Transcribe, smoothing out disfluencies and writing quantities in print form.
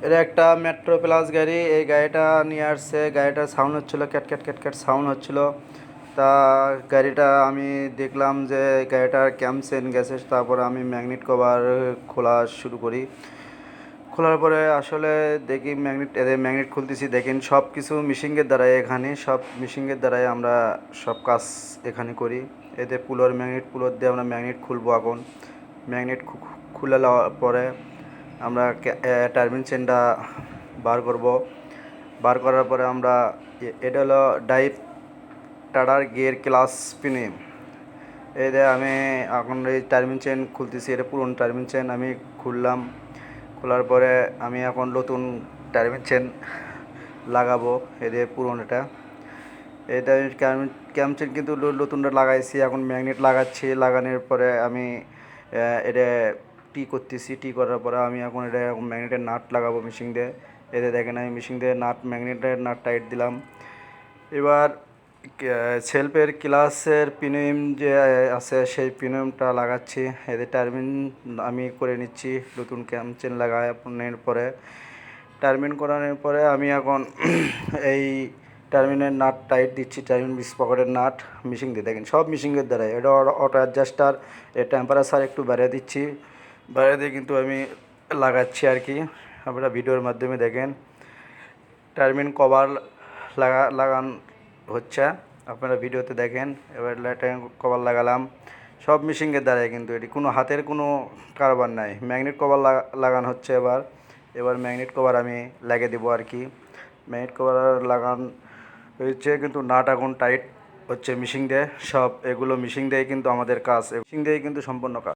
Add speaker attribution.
Speaker 1: এটা একটা metro plus গাড়ি। এই গাড়িটা নিয়ে আসছে। গাড়িটার সাউন্ড হচ্ছিলো cat cat cat cat sound হচ্ছিলো। তা গাড়িটা আমি দেখলাম যে গাড়িটার ক্যামচেন গেছে। তারপরে আমি ম্যাগনেট কভার খোলা শুরু করি। খোলার পরে আসলে দেখি ম্যাগনেট খুলতেছি। দেখেন সব কিছু মিশিংয়ের দ্বারাই, এখানে সব মিশিংয়ের দ্বারাই আমরা সব কাজ এখানে করি। এতে পুলোর দিয়ে আমরা ম্যাগনেট খুলবো এখন। ম্যাগনেট খুলে নেওয়ার পরে আমরা টার্বিন চেনটা বার করব। বার করার পরে আমরা এটা হলো ডাইভ টাডার গিয়ার ক্লাস পিনে। এই যে আমি এখন এই টার্বিন চেন খুলতেছি। এটা পুরনো টার্বিন চেন আমি খুললাম। খোলার পরে আমি এখন নতুন টার্বিন চেন লাগাবো। এই যে পুরনোটা, এটা ক্যাম চেন কিন্তু নতুনটা লাগাইছি। এখন ম্যাগনেট লাগাচ্ছি। লাগানোর পরে আমি এটা করতেছি। করার পরে আমি এখন এটা ম্যাগনেটের নাট লাগাবো মেশিন দিয়ে। এতে দেখেন আমি মেশিন দিয়ে ম্যাগনেটের নাট টাইট দিলাম। এবার সেলফের ক্লাসের পিনিয়ম যে আছে সেই পিনিয়মটা লাগাচ্ছি। এতে টার্বিন আমি করে নিচ্ছি নতুন ক্যাম চেন লাগানোর পরে। টার্বিন করানোর পরে আমি এখন এই টার্মিনের নাট টাইট দিচ্ছি। টার্মিন পকেটের নাট মিশিং দিয়ে দেখেন সব মিশিংয়ের দ্বারাই। এটা অটো অ্যাডজাস্টার। এর টেম্পারেচার একটু বাড়িয়ে দিচ্ছি। বাড়িয়ে দিয়ে কিন্তু আমি লাগাচ্ছি আর কি। আপনারা ভিডিওর মাধ্যমে দেখেন টার্মিন কভার লাগান হচ্ছে। আপনারা ভিডিওতে দেখেন। এবার টার্মিন কভার লাগালাম সব মিশিংয়ের দ্বারাই, কিন্তু এটি কোনো হাতের কোনো কারবার নাই। ম্যাগনেট কভার লাগানো হচ্ছে। এবার ম্যাগনেট কভার আমি লাগিয়ে দেবো আর কি। ম্যাগনেট কভার লাগান হয়েছে, কিন্তু নাট এখন টাইট হচ্ছে মিশিং দিয়ে। সব এগুলো মিশিং দিয়ে কিন্তু আমাদের কাজ, মিশিং দিয়েই কিন্তু সম্পূর্ণ কাজ।